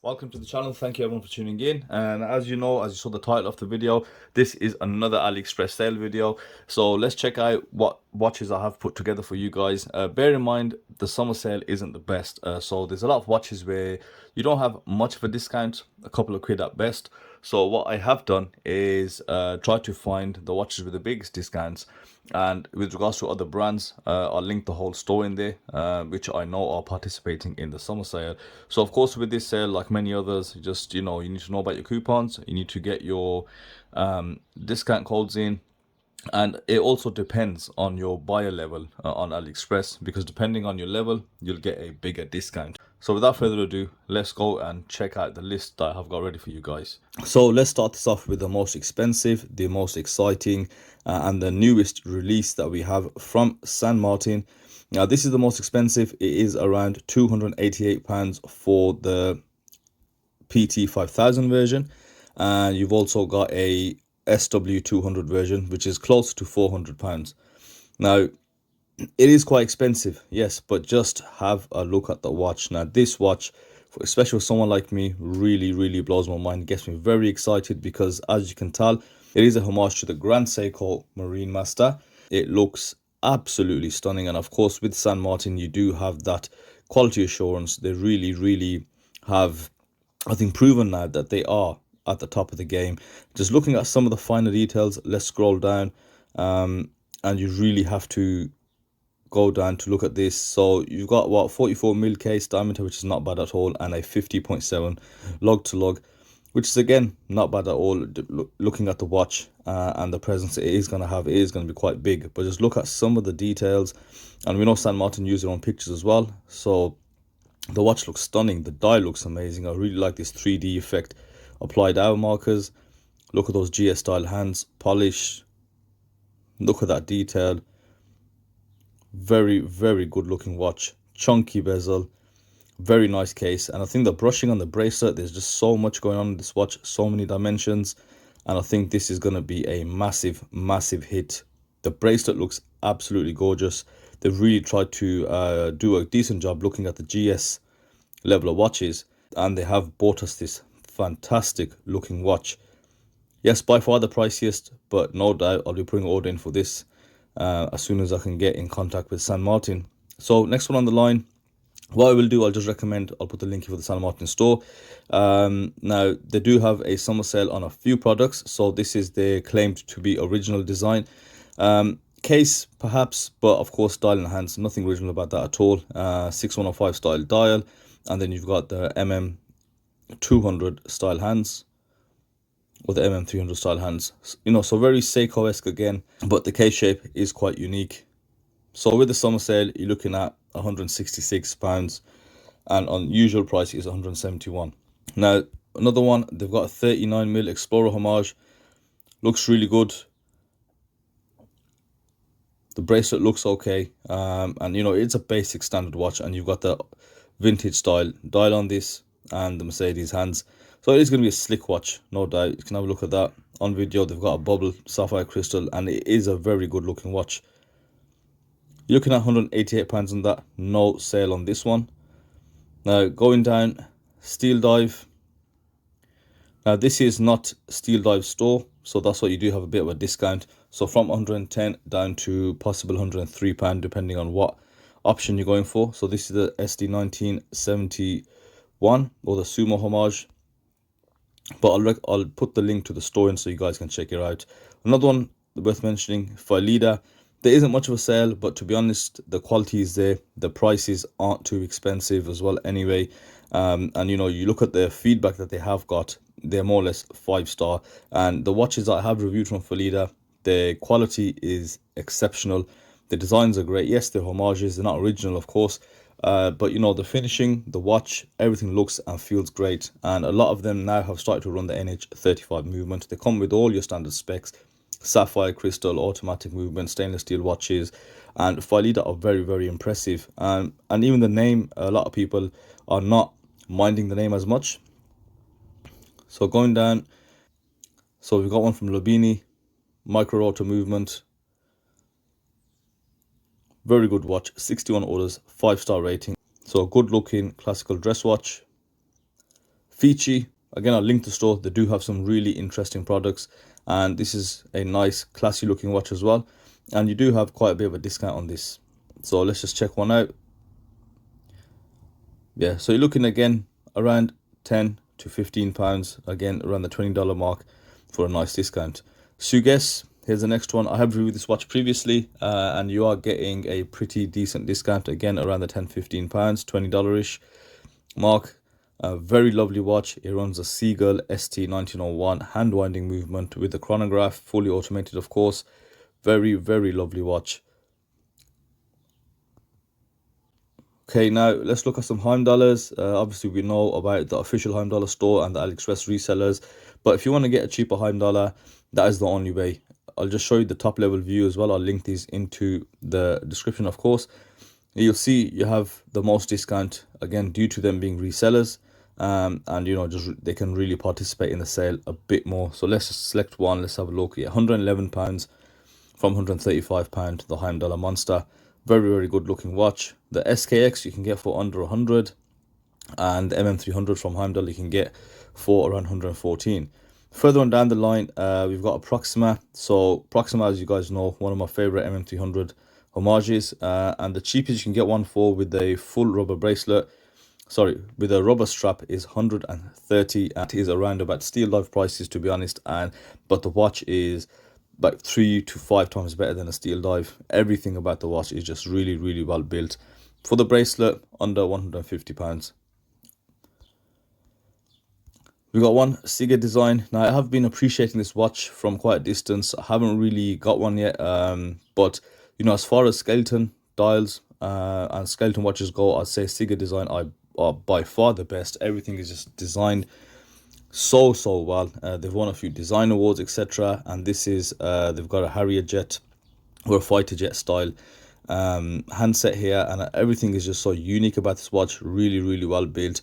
Welcome to the channel. Thank you everyone for tuning in. And as you know, as you saw the title of the video, this is another AliExpress sale video. So let's check out what watches I have put together for you guys. Bear in mind, the summer sale isn't the best. So there's a lot of watches where you don't have much of a discount, a couple of quid at best. So what I have done is try to find the watches with the biggest discounts. And with regards to other brands, I'll link the whole store in there, which I know are participating in the summer sale. So of course with this sale, like many others, you need to know about your coupons. You need to get your discount codes in. And it also depends on your buyer level on AliExpress, because depending on your level, you'll get a bigger discount. So without further ado, let's go and check out the list that I have got ready for you guys. So let's start this off with the most expensive, the most exciting, and the newest release that we have from San Martin. Now this is the most expensive. It is around £288 for the PT 5000 version, and you've also got a SW200 version, which is close to £400. Now it is quite expensive, yes, but just have a look at the watch. Now this watch, especially for someone like me, really blows my mind, gets me very excited, because as you can tell, it is a homage to the Grand Seiko Marine Master. It looks absolutely stunning, and of course with San Martin you do have that quality assurance. They really have, I think, proven now that they are at the top of the game. Just looking at some of the finer details, let's scroll down, and you really have to go down to look at this. So you've got what, 44mm case diameter, which is not bad at all, and a 50.7 lug to lug, which is again not bad at all. Looking at the watch and the presence it is going to be quite big. But just look at some of the details, and we know San Martin use their own pictures as well, so the watch looks stunning. The dial looks amazing. I really like this 3D effect applied hour markers. Look at those GS style hands, polish. Look at that detail. Very good looking watch. Chunky bezel, very nice case, and I think the brushing on the bracelet, there's just so much going on in this watch, so many dimensions, and I think this is going to be a massive hit. The bracelet looks absolutely gorgeous. They've really tried to do a decent job looking at the GS level of watches, and they have bought us this fantastic looking watch. Yes, by far the priciest, but no doubt I'll be putting an order in for this as soon as I can get in contact with San Martin. So next one on the line, what I will do, I'll just recommend, I'll put the link for the San Martin store. Now they do have a summer sale on a few products, so this is their claimed to be original design. Case perhaps, but of course dial and hands, nothing original about that at all. 6105 style dial, and then you've got the MM200 style hands, or the MM300 style hands, so very Seiko-esque again, but the case shape is quite unique. So with the summer sale, you're looking at £166, and on usual price is £171. Now another one, they've got a 39mm Explorer Homage, looks really good. The bracelet looks okay, and it's a basic standard watch, and you've got the vintage style dial on this and the Mercedes hands. So it is going to be a slick watch, no doubt. You can have a look at that on video. They've got a bubble sapphire crystal, and it is a very good looking watch. You're looking at £188 on that, no sale on this one. Now going down, SteelDive. Now this is not SteelDive Store, so that's why you do have a bit of a discount. So from 110 down to possible £103, depending on what option you're going for. So this is the SD1971 or the Sumo Homage, but I'll put the link to the store in so you guys can check it out. Another one worth mentioning, Phylida. There isn't much of a sale, but to be honest, the quality is there. The prices aren't too expensive as well anyway. And you look at the feedback that they have got, they're more or less 5-star. And the watches that I have reviewed from Phylida, the quality is exceptional. The designs are great. Yes, they're homages, they're not original of course, but the finishing, the watch, everything looks and feels great. And a lot of them now have started to run the NH35 movement. They come with all your standard specs: sapphire crystal, automatic movement, stainless steel watches, and Phylida are very impressive. And even the name, a lot of people are not minding the name as much. So going down, so we've got one from Lobinni, micro rotor movement, very good watch, 61 orders, 5-star rating. So a good looking classical dress watch, Feice, again, I'll link the store. They do have some really interesting products, and this is a nice classy looking watch as well, and you do have quite a bit of a discount on this. So let's just check one out. Yeah, so you're looking again around 10 to 15 pounds, again around the $20 mark for a nice discount. Sugess, here's the next one. I have reviewed this watch previously, and you are getting a pretty decent discount, again around the 10-15 pounds, $20-ish mark. A very lovely watch. It runs a Ciga ST1901 hand winding movement with the chronograph, fully automated of course. Very, very lovely watch. Okay, now let's look at some Heimdallrs. Obviously we know about the official Heimdallr store and the Aliexpress resellers, but if you want to get a cheaper Heimdallr, that is the only way. I'll just show you the top level view as well. I'll link these into the description of course. You'll see you have the most discount, again due to them being resellers, and you know, just they can really participate in the sale a bit more. So let's just select one. Let's have a look. Yeah, £111 from £135, the Heimdallr Monster. Very, very good looking watch. The SKX you can get for under 100, and the MM300 from Heimdallr you can get for around 114. Further on down the line, we've got a Proxima. So Proxima, as you guys know, one of my favorite MM300 homages, and the cheapest you can get one for with a full rubber bracelet, sorry, with a rubber strap, is 130. That is around about SteelDive prices, to be honest, but the watch is about 3 to 5 times better than a SteelDive. Everything about the watch is just really, really well built. For the bracelet, under £150. We got one Ciga Design. Now I have been appreciating this watch from quite a distance. I haven't really got one yet, but you know, as far as skeleton dials and skeleton watches go, I'd say Ciga Design are by far the best. Everything is just designed so well. They've won a few design awards, etc., and this is they've got a Harrier jet or a fighter jet style handset here, and everything is just so unique about this watch. Really, really well built,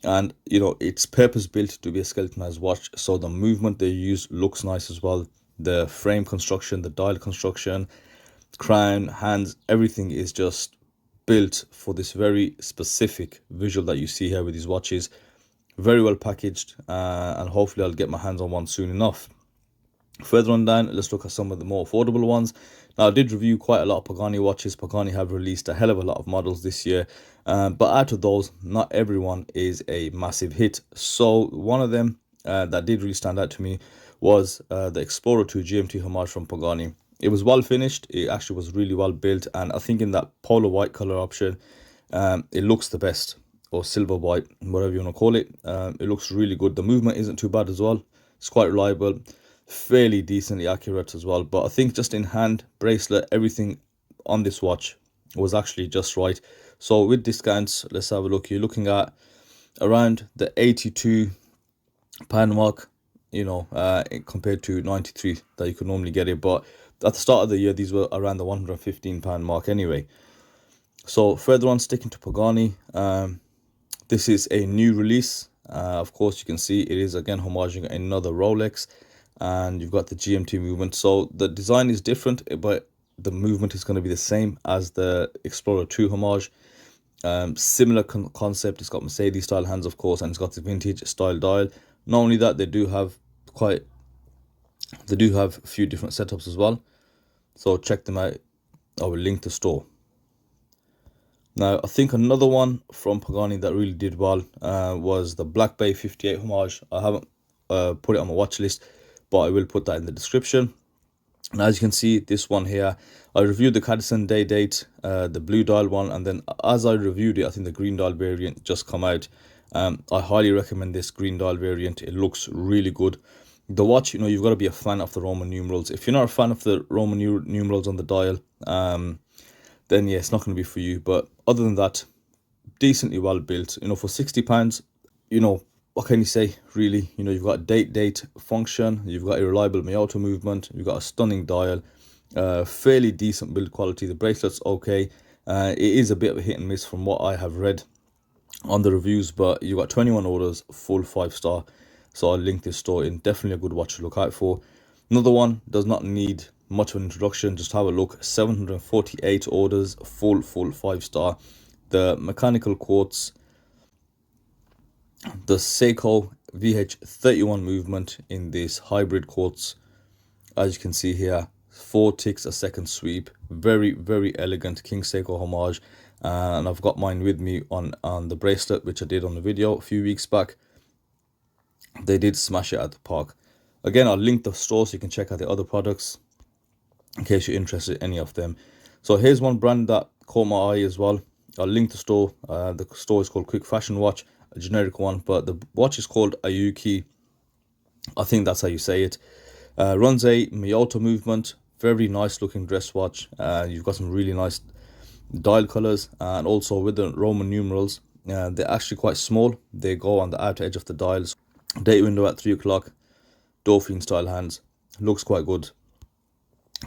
and you know, it's purpose built to be a skeletonized watch, so the movement they use looks nice as well. The frame construction, the dial construction, crown, hands, everything is just built for this very specific visual that you see here with these watches. Very well packaged, and hopefully I'll get my hands on one soon enough. Further on down, let's look at some of the more affordable ones. Now I did review quite a lot of Pagani watches. Pagani have released a hell of a lot of models this year, but out of those, not everyone is a massive hit. So one of them that did really stand out to me was the Explorer 2 GMT Homage from Pagani. It was well finished. It actually was really well built, and I think in that polar white color option, it looks the best, or silver white, whatever you want to call it. It looks really good. The movement isn't too bad as well. It's quite reliable, fairly decently accurate as well. But I think just in hand, bracelet, everything on this watch was actually just right. So with discounts, let's have a look. You're looking at around the £82 mark, you know, compared to 93 that you could normally get it. But at the start of the year, these were around the £115 mark anyway. So further on, sticking to Pagani, this is a new release. Of course, you can see it is again homaging another Rolex, and you've got the GMT movement. So the design is different, but the movement is going to be the same as the Explorer 2 homage. Similar concept. It's got Mercedes style hands, of course, and it's got the vintage style dial. Not only that, they do have a few different setups as well. So check them out. I will link the store. Now, I think another one from Pagani that really did well was the Black Bay 58 homage. I haven't put it on my watch list, but I will put that in the description. And as you can see, this one here, I reviewed the Cadisen Day Date, the blue dial one, and then as I reviewed it, I think the green dial variant just come out. I highly recommend this green dial variant. It looks really good. The watch, you know, you've got to be a fan of the Roman numerals. If you're not a fan of the Roman numerals on the dial, then yeah, it's not going to be for you. But other than that, decently well built. You know, for £60, you know, what can you say, really? You know, you've got date function, you've got a reliable Miyota movement, you've got a stunning dial, fairly decent build quality. The bracelet's okay. It is a bit of a hit and miss from what I have read on the reviews, but you've got 21 orders, full 5-star. So I'll link this store in. Definitely a good watch to look out for. Another one does not need much of an introduction. Just have a look. 748 orders, full 5-star. The mechanical quartz The Seiko VH31 movement in this hybrid quartz. As you can see here, 4 ticks a second sweep. Very, very elegant King Seiko homage. And I've got mine with me on the bracelet, which I did on the video a few weeks back. They did smash it at the park. Again, I'll link the store so you can check out the other products in case you're interested in any of them. So here's one brand that caught my eye as well. I'll link the store. The store is called Quick Fashion Watch, a generic one, but the watch is called Ayuki. I think that's how you say it. Runs a Miyoto movement. Very nice looking dress watch. You've got some really nice dial colors, and also with the Roman numerals. They're actually quite small. They go on the outer edge of the dials. Date window at 3 o'clock. Dauphine style hands. Looks quite good.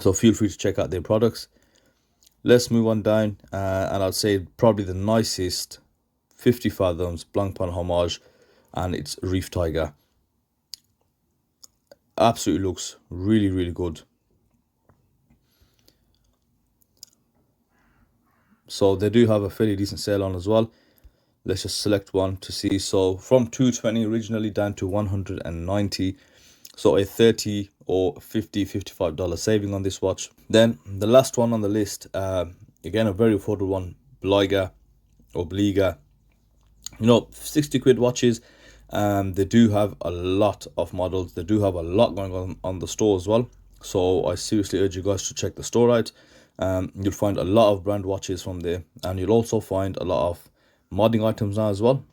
So feel free to check out their products. Let's move on down, and I'd say probably the nicest 50 fathoms Blancpain homage, and it's Reef Tiger. Absolutely looks really, really good. So they do have a fairly decent sale on as well. Let's just select one to see. So from 220 originally down to 190. So a 30 or 50, $55 saving on this watch. Then the last one on the list, again, a very affordable one, Bliger or Bliger. You know, 60 quid watches. They do have a lot of models. They do have a lot going on the store as well. So I seriously urge you guys to check the store out. You'll find a lot of brand watches from there, and you'll also find a lot of modding items now as well.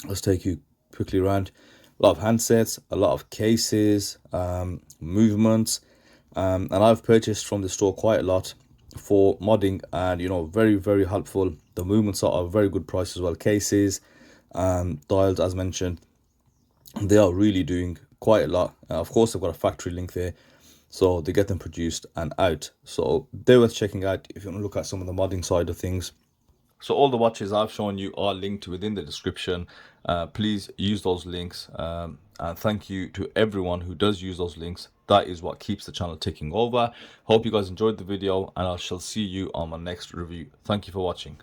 Let's take you quickly around. A lot of handsets, a lot of cases, movements, and I've purchased from the store quite a lot for modding, and you know, very, very helpful. The movements are a very good price as well. Cases, dials, as mentioned, they are really doing quite a lot. Of course, I've got a factory link there, so they get them produced and out. So they're worth checking out if you want to look at some of the modding side of things. So all the watches I've shown you are linked within the description. Please use those links. And thank you to everyone who does use those links. That is what keeps the channel ticking over. Hope you guys enjoyed the video, and I shall see you on my next review. Thank you for watching.